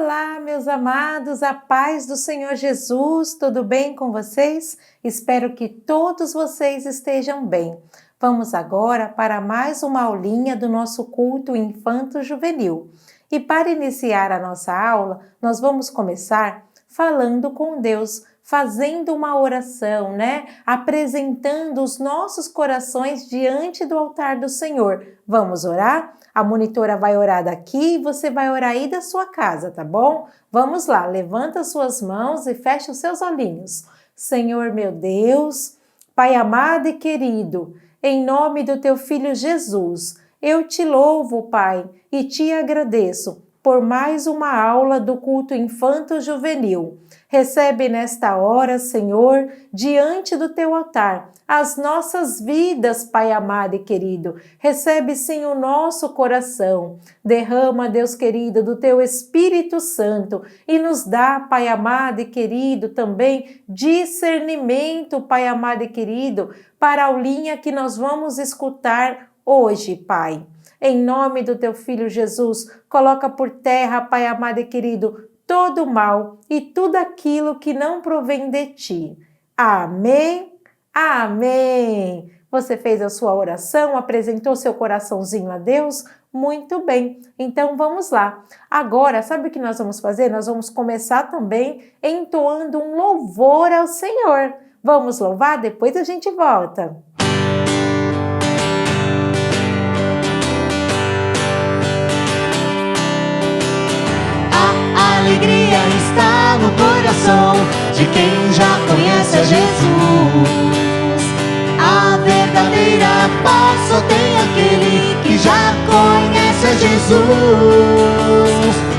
Olá, meus amados, a paz do Senhor Jesus, tudo bem com vocês? Espero que todos vocês estejam bem. Vamos agora para mais uma aulinha do nosso culto infanto-juvenil. E para iniciar a nossa aula, nós vamos começar falando com Deus, fazendo uma oração, Apresentando os nossos corações diante do altar do Senhor. Vamos orar? A monitora vai orar daqui e você vai orar aí da sua casa, tá bom? Vamos lá, levanta suas mãos e fecha os seus olhinhos. Senhor meu Deus, Pai amado e querido, em nome do teu Filho Jesus, eu te louvo, Pai, e te agradeço por mais uma aula do culto infanto-juvenil. Recebe nesta hora, Senhor, diante do teu altar, as nossas vidas, Pai amado e querido. Recebe, sim, o nosso coração. Derrama, Deus querido, do teu Espírito Santo e nos dá, Pai amado e querido, também discernimento, Pai amado e querido, para a aulinha que nós vamos escutar hoje, Pai. Em nome do teu Filho Jesus, coloca por terra, Pai amado e querido, todo o mal e tudo aquilo que não provém de ti. Amém? Amém! Você fez a sua oração, apresentou seu coraçãozinho a Deus? Muito bem, então vamos lá. Agora, sabe o que nós vamos fazer? Nós vamos começar também entoando um louvor ao Senhor. Vamos louvar? Depois a gente volta. Alegria está no coração de quem já conhece a Jesus. A verdadeira paz só tem aquele que já conhece a Jesus.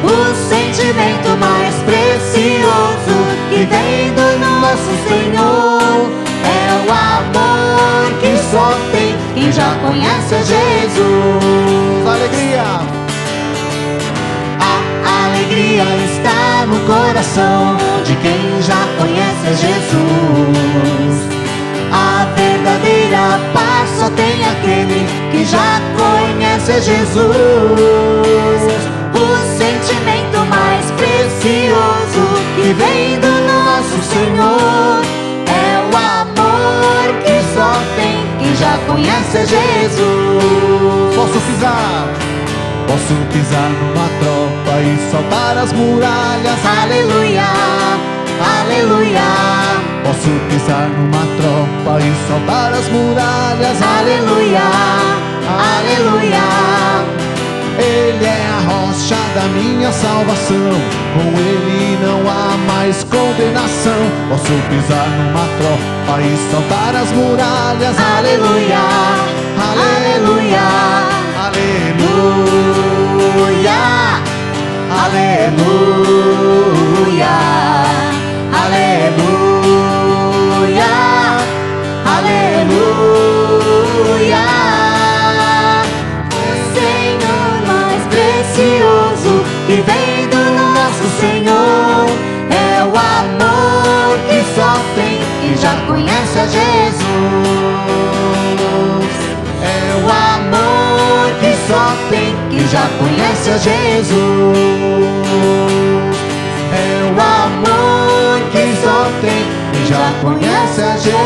O sentimento mais precioso que vem do nosso Senhor é o amor que só tem quem já conhece a Jesus. Alegria! Alegria está no coração de quem já conhece a Jesus. A verdadeira paz só tem aquele que já conhece a Jesus. O sentimento mais precioso que vem do nosso Senhor é o amor que só tem quem já conhece a Jesus. Posso pisar numa tropa e saltar as muralhas. Aleluia, aleluia. Posso pisar numa tropa e saltar as muralhas. Aleluia, aleluia. Ele é a rocha da minha salvação, com ele não há mais condenação. Posso pisar numa tropa e saltar as muralhas. Aleluia, aleluia, aleluia. Aleluia, aleluia, aleluia. O Senhor mais precioso que vem do nosso Senhor é o amor que só tem quem já conhece a Jesus. É o amor que só tem quem já conhece a Jesus. É o amor que só tem quem já conhece a Jesus.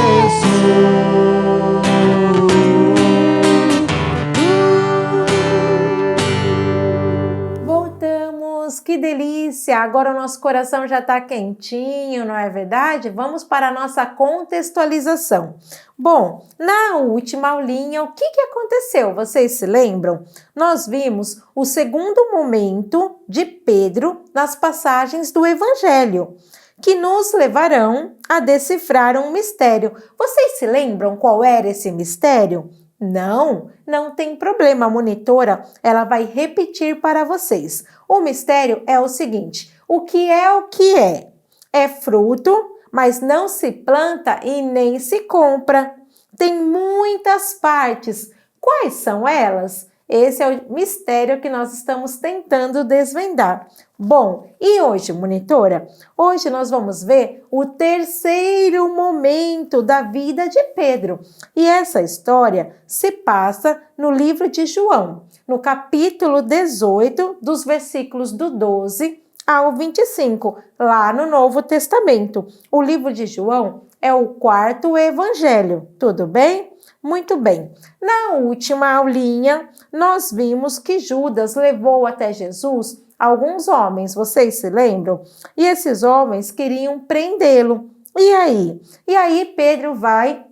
Voltamos, que delícia! Agora o nosso coração já está quentinho, não é verdade? Vamos para a nossa contextualização. Bom, na última aulinha, o que aconteceu? Vocês se lembram? Nós vimos o segundo momento de Pedro nas passagens do Evangelho, que nos levarão a decifrar um mistério. Vocês se lembram qual era esse mistério? Não tem problema, a monitora, ela vai repetir para vocês. O mistério é o seguinte: o que é? É fruto, mas não se planta e nem se compra. Tem muitas partes. Quais são elas? Esse é o mistério que nós estamos tentando desvendar. Bom, e hoje, monitora? Hoje nós vamos ver o terceiro momento da vida de Pedro. E essa história se passa no livro de João, no capítulo 18, dos versículos do 12 ao 25, lá no Novo Testamento. O livro de João é o 4º evangelho, tudo bem? Muito bem. Na última aulinha, nós vimos que Judas levou até Jesus alguns homens, vocês se lembram? E esses homens queriam prendê-lo. E aí? E aí Pedro vai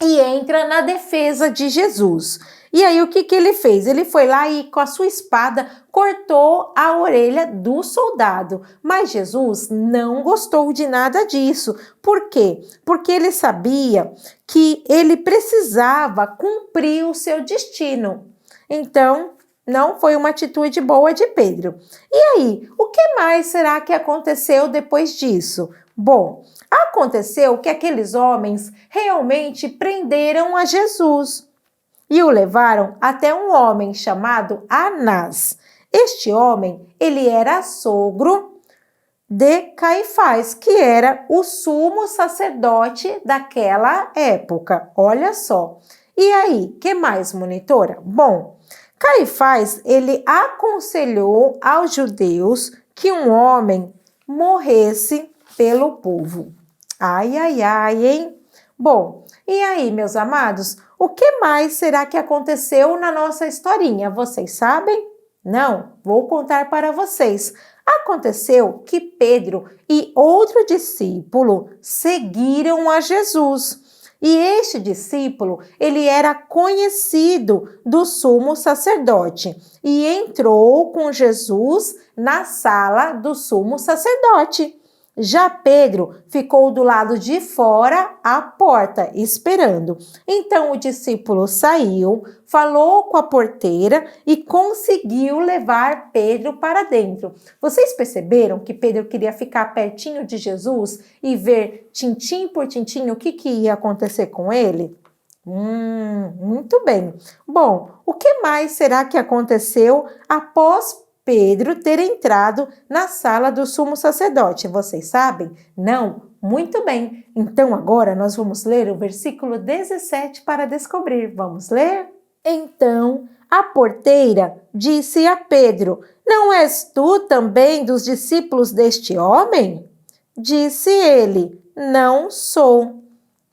e entra na defesa de Jesus. E aí o que ele fez? Ele foi lá e com a sua espada cortou a orelha do soldado. Mas Jesus não gostou de nada disso. Por quê? Porque ele sabia que ele precisava cumprir o seu destino. Então, não foi uma atitude boa de Pedro. E aí, o que mais será que aconteceu depois disso? Bom, aconteceu que aqueles homens realmente prenderam a Jesus e o levaram até um homem chamado Anás. Este homem, ele era sogro de Caifás, que era o sumo sacerdote daquela época. Olha só. E aí, que mais, monitora? Bom, Caifás, ele aconselhou aos judeus que um homem morresse pelo povo. Ai, ai, ai, hein? Bom, e aí, meus amados, o que mais será que aconteceu na nossa historinha? Vocês sabem? Não? Vou contar para vocês. Aconteceu que Pedro e outro discípulo seguiram a Jesus. E este discípulo, ele era conhecido do sumo sacerdote e entrou com Jesus na sala do sumo sacerdote. Já Pedro ficou do lado de fora, à porta, esperando. Então o discípulo saiu, falou com a porteira e conseguiu levar Pedro para dentro. Vocês perceberam que Pedro queria ficar pertinho de Jesus e ver tintim por tintim o que ia acontecer com ele? Muito bem. Bom, o que mais será que aconteceu após Pedro ter entrado na sala do sumo sacerdote? Vocês sabem? Não? Muito bem. Então agora nós vamos ler o versículo 17 para descobrir. Vamos ler? Então a porteira disse a Pedro: Não és tu também dos discípulos deste homem? Disse ele: Não sou.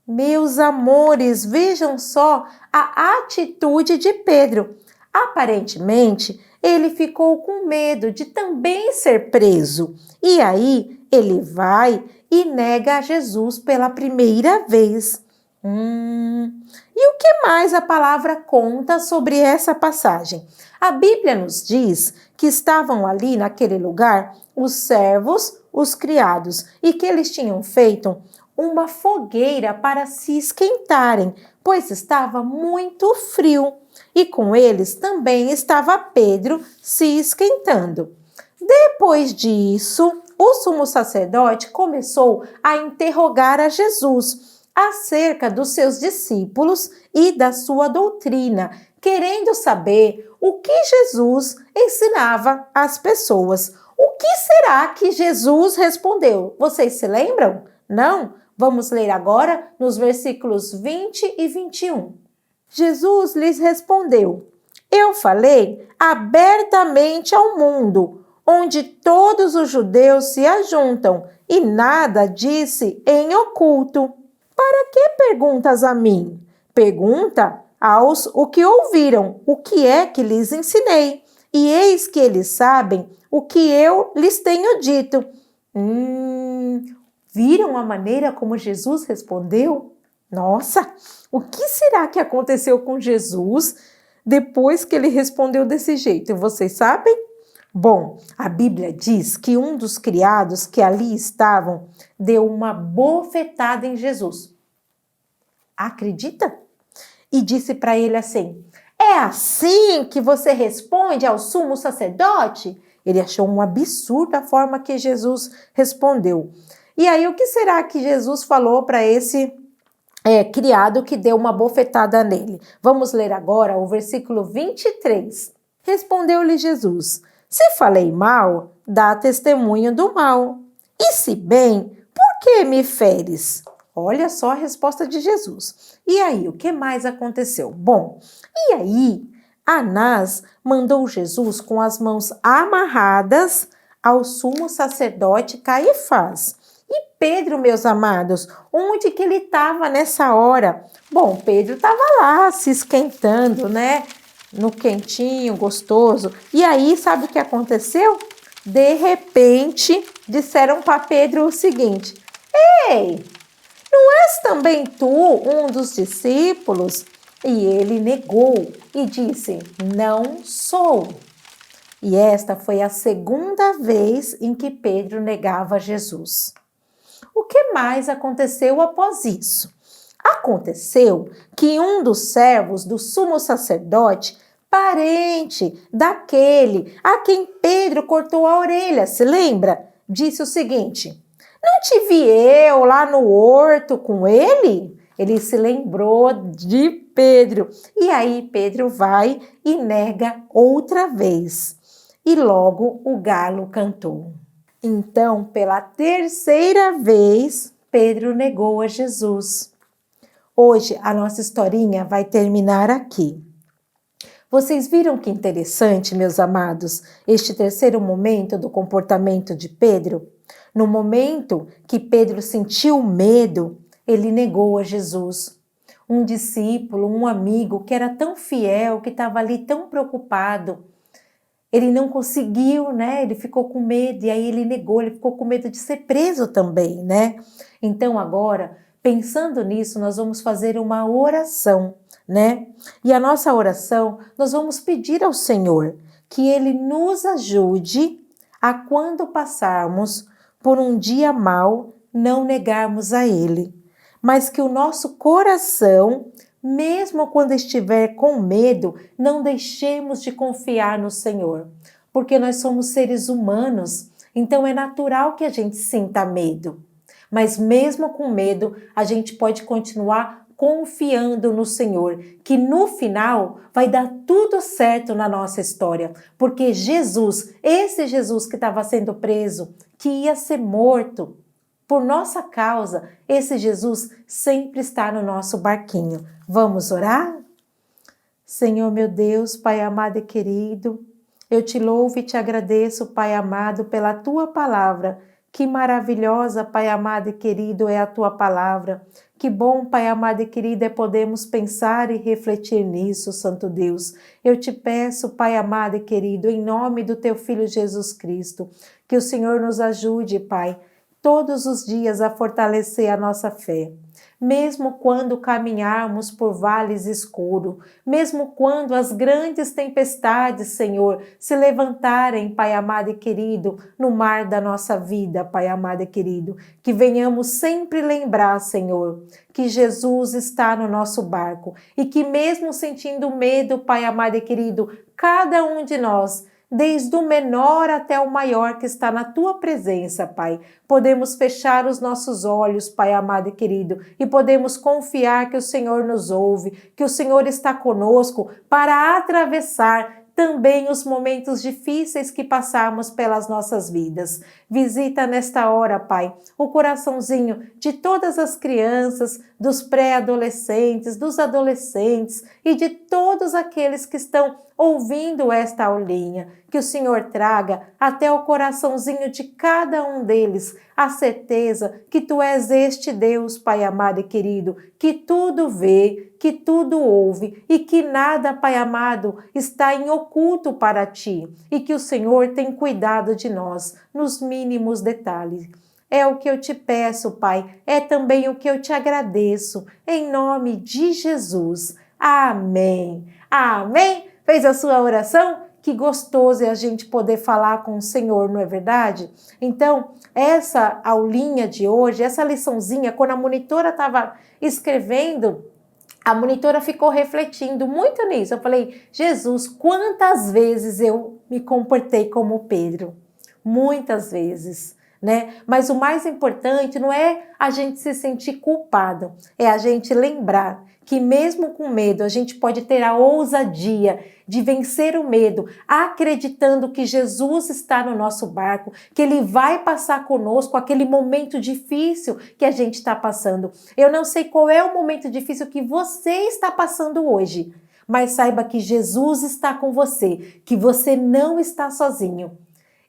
Meus amores, vejam só a atitude de Pedro. Aparentemente, ele ficou com medo de também ser preso. E aí, ele vai e nega a Jesus pela primeira vez. E o que mais a palavra conta sobre essa passagem? A Bíblia nos diz que estavam ali naquele lugar os servos, os criados, e que eles tinham feito uma fogueira para se esquentarem, pois estava muito frio. E com eles também estava Pedro se esquentando. Depois disso, o sumo sacerdote começou a interrogar a Jesus acerca dos seus discípulos e da sua doutrina, querendo saber o que Jesus ensinava às pessoas. O que será que Jesus respondeu? Vocês se lembram? Não? Vamos ler agora nos versículos 20 e 21. Jesus lhes respondeu: Eu falei abertamente ao mundo, onde todos os judeus se ajuntam, e nada disse em oculto. Para que perguntas a mim? Pergunta aos o que ouviram, o que é que lhes ensinei. E eis que eles sabem o que eu lhes tenho dito. Viram a maneira como Jesus respondeu? Nossa, o que será que aconteceu com Jesus depois que ele respondeu desse jeito? Vocês sabem? Bom, a Bíblia diz que um dos criados que ali estavam deu uma bofetada em Jesus. Acredita? E disse para ele assim: É assim que você responde ao sumo sacerdote? Ele achou um absurdo a forma que Jesus respondeu. E aí, o que será que Jesus falou para esse criado que deu uma bofetada nele? Vamos ler agora o versículo 23. Respondeu-lhe Jesus: Se falei mal, dá testemunho do mal. E se bem, por que me feres? Olha só a resposta de Jesus. E aí, o que mais aconteceu? Bom, e aí, Anás mandou Jesus com as mãos amarradas ao sumo sacerdote Caifás. E Pedro, meus amados, onde que ele estava nessa hora? Bom, Pedro estava lá se esquentando, né? No quentinho, gostoso. E aí, sabe o que aconteceu? De repente, disseram para Pedro o seguinte: Ei, não és também tu um dos discípulos? E ele negou e disse: Não sou. E esta foi a segunda vez em que Pedro negava Jesus. O que mais aconteceu após isso? Aconteceu que um dos servos do sumo sacerdote, parente daquele a quem Pedro cortou a orelha, se lembra? Disse o seguinte: Não te vi eu lá no horto com ele? Ele se lembrou de Pedro. E aí Pedro vai e nega outra vez. E logo o galo cantou. Então, pela terceira vez, Pedro negou a Jesus. Hoje, a nossa historinha vai terminar aqui. Vocês viram que interessante, meus amados, este terceiro momento do comportamento de Pedro? No momento que Pedro sentiu medo, ele negou a Jesus. Um discípulo, um amigo que era tão fiel, que estava ali tão preocupado, ele não conseguiu, né? Ele ficou com medo e aí ele negou, ele ficou com medo de ser preso também, né? Então agora, pensando nisso, nós vamos fazer uma oração, né? E a nossa oração, nós vamos pedir ao Senhor que Ele nos ajude a quando passarmos por um dia mau, não negarmos a Ele, mas que o nosso coração, mesmo quando estiver com medo, não deixemos de confiar no Senhor, porque nós somos seres humanos, então é natural que a gente sinta medo. Mas mesmo com medo, a gente pode continuar confiando no Senhor, que no final vai dar tudo certo na nossa história, porque Jesus, esse Jesus que estava sendo preso, que ia ser morto, por nossa causa, esse Jesus sempre está no nosso barquinho. Vamos orar? Senhor meu Deus, Pai amado e querido, eu te louvo e te agradeço, Pai amado, pela tua palavra. Que maravilhosa, Pai amado e querido, é a tua palavra. Que bom, Pai amado e querido, é podermos pensar e refletir nisso, Santo Deus. Eu te peço, Pai amado e querido, em nome do teu Filho Jesus Cristo, que o Senhor nos ajude, Pai, todos os dias a fortalecer a nossa fé. Mesmo quando caminharmos por vales escuros, mesmo quando as grandes tempestades, Senhor, se levantarem, Pai amado e querido, no mar da nossa vida, Pai amado e querido, que venhamos sempre lembrar, Senhor, que Jesus está no nosso barco e que mesmo sentindo medo, Pai amado e querido, cada um de nós, desde o menor até o maior que está na tua presença, Pai. Podemos fechar os nossos olhos, Pai amado e querido, e podemos confiar que o Senhor nos ouve, que o Senhor está conosco para atravessar também os momentos difíceis que passamos pelas nossas vidas. Visita nesta hora, Pai, o coraçãozinho de todas as crianças, dos pré-adolescentes, dos adolescentes e de todos aqueles que estão ouvindo esta aulinha. Que o Senhor traga até o coraçãozinho de cada um deles a certeza que Tu és este Deus, Pai amado e querido, que tudo vê, que tudo ouve e que nada, Pai amado, está em oculto para Ti e que o Senhor tem cuidado de nós nos mínimos detalhes. É o que eu te peço, Pai, é também o que eu te agradeço, em nome de Jesus. Amém. Amém. Fez a sua oração? Que gostoso é a gente poder falar com o Senhor, não é verdade? Então, essa aulinha de hoje, essa liçãozinha, quando a monitora estava escrevendo, a monitora ficou refletindo muito nisso. Eu falei, Jesus, quantas vezes eu me comportei como Pedro? Muitas vezes, né? Mas o mais importante não é a gente se sentir culpado, é a gente lembrar que mesmo com medo, a gente pode ter a ousadia de vencer o medo, acreditando que Jesus está no nosso barco, que Ele vai passar conosco aquele momento difícil que a gente está passando. Eu não sei qual é o momento difícil que você está passando hoje, mas saiba que Jesus está com você, que você não está sozinho.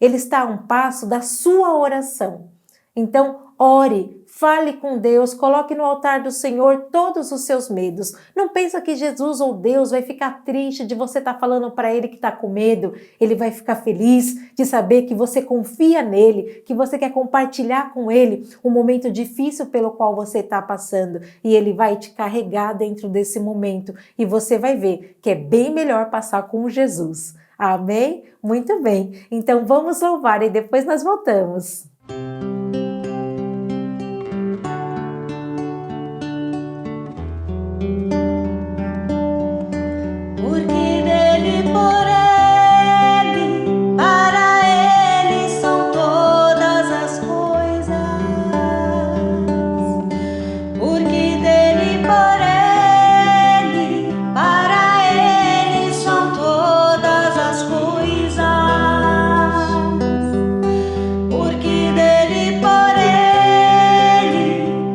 Ele está a um passo da sua oração. Então, ore, fale com Deus, coloque no altar do Senhor todos os seus medos. Não pensa que Jesus ou Deus vai ficar triste de você estar falando para Ele que está com medo. Ele vai ficar feliz de saber que você confia nele, que você quer compartilhar com Ele um momento difícil pelo qual você está passando. E Ele vai te carregar dentro desse momento. E você vai ver que é bem melhor passar com Jesus. Amém? Muito bem. Então vamos louvar e depois nós voltamos. Porque dele, por ele, para ele são todas as coisas. Porque dele, por ele, para ele são todas as coisas. Porque dele, por ele,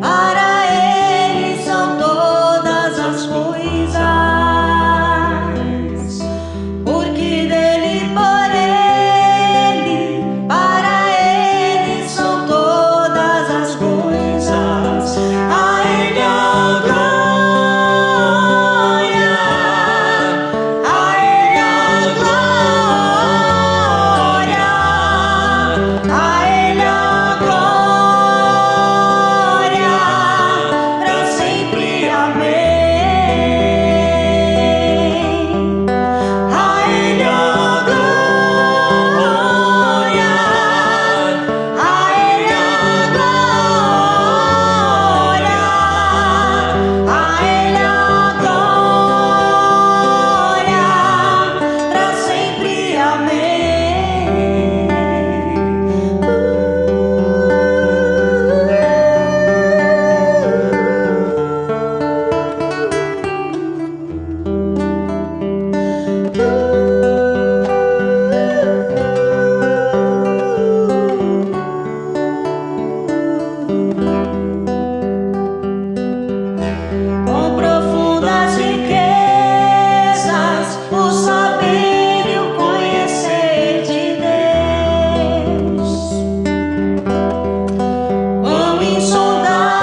para ele são todas as coisas. Porque dele, por ele, para ele são todas as coisas. A ele a glória, a ele a glória, a ele a glória, para sempre. Amém. A ele a glória, a ele a glória, a ele a glória, para sempre. Amém. Com profundas riquezas, o saber e o conhecer de Deus. Quão insondáveis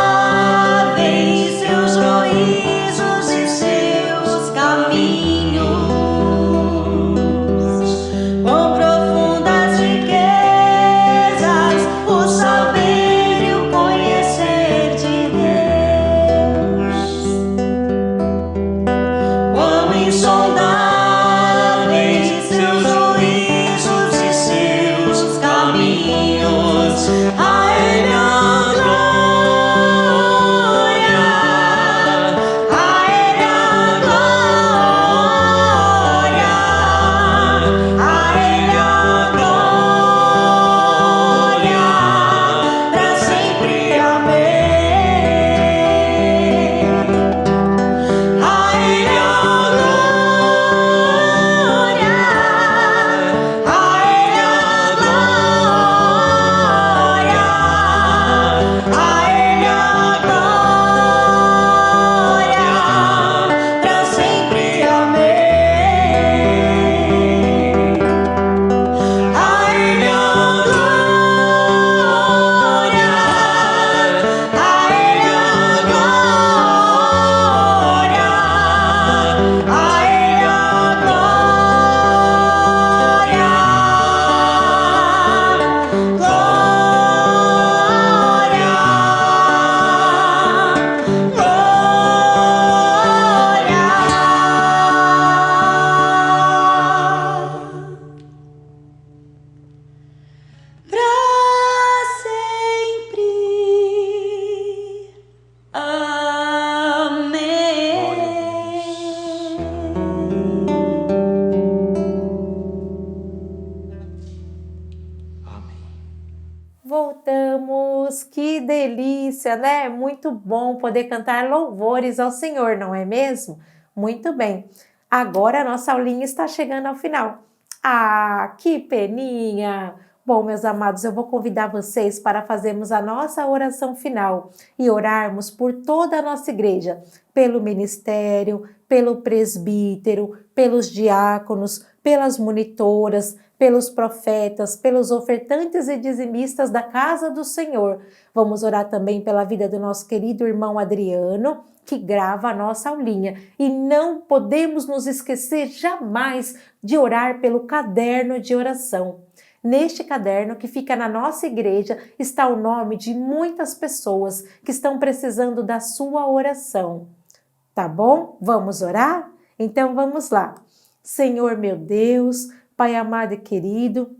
seus juízos e seus caminhos. Com profundas riquezas, o saber e o conhecer de Deus. Quão insondáveis seus juízos e seus caminhos. A ele a glória, a ele a glória, a ele a glória, para sempre. Amém. A ele a glória, a ele a glória, a ele a glória, para sempre. Amém. A ele a glória, a ele a glória, a ele a pra sempre. Amém. Voltamos, que delícia, né? Muito bom poder cantar louvores ao Senhor, não é mesmo? Muito bem. Agora a nossa aulinha está chegando ao final. Ah, que peninha! Bom, meus amados, eu vou convidar vocês para fazermos a nossa oração final e orarmos por toda a nossa igreja, pelo ministério, pelo presbítero, pelos diáconos, pelas monitoras, pelos profetas, pelos ofertantes e dizimistas da casa do Senhor. Vamos orar também pela vida do nosso querido irmão Adriano, que grava a nossa aulinha. E não podemos nos esquecer jamais de orar pelo caderno de oração. Neste caderno que fica na nossa igreja está o nome de muitas pessoas que estão precisando da sua oração. Tá bom? Vamos orar? Então vamos lá. Senhor meu Deus, Pai amado e querido,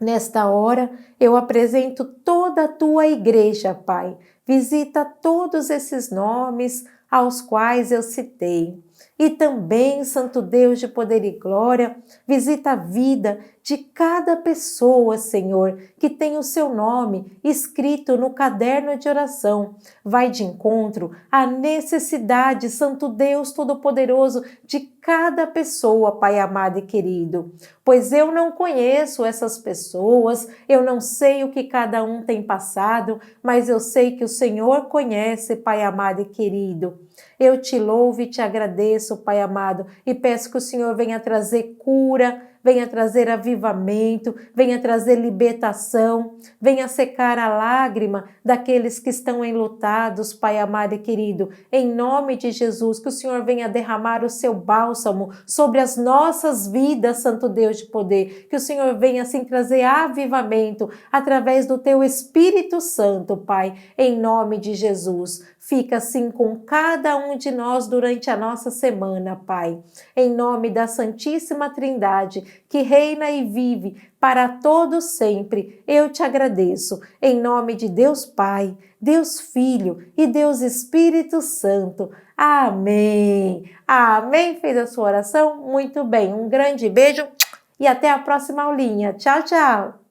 nesta hora eu apresento toda a tua igreja, Pai. Visita todos esses nomes aos quais eu citei. E também, Santo Deus de poder e glória, visita a vida de cada pessoa, Senhor, que tem o seu nome escrito no caderno de oração. Vai de encontro à necessidade, Santo Deus Todo-Poderoso, de cada pessoa, Pai amado e querido. Pois eu não conheço essas pessoas, eu não sei o que cada um tem passado, mas eu sei que o Senhor conhece, Pai amado e querido. Eu te louvo e te agradeço, Pai amado, e peço que o Senhor venha trazer cura, venha trazer avivamento, venha trazer libertação, venha secar a lágrima daqueles que estão enlutados, Pai amado e querido. Em nome de Jesus, que o Senhor venha derramar o seu bálsamo sobre as nossas vidas, Santo Deus de poder. Que o Senhor venha assim trazer avivamento através do teu Espírito Santo, Pai, em nome de Jesus. Fica assim com cada um de nós durante a nossa semana, Pai. Em nome da Santíssima Trindade, que reina e vive para todos sempre, eu te agradeço. Em nome de Deus Pai, Deus Filho e Deus Espírito Santo. Amém. Amém. Fez a sua oração? Muito bem. Um grande beijo e até a próxima aulinha. Tchau, tchau.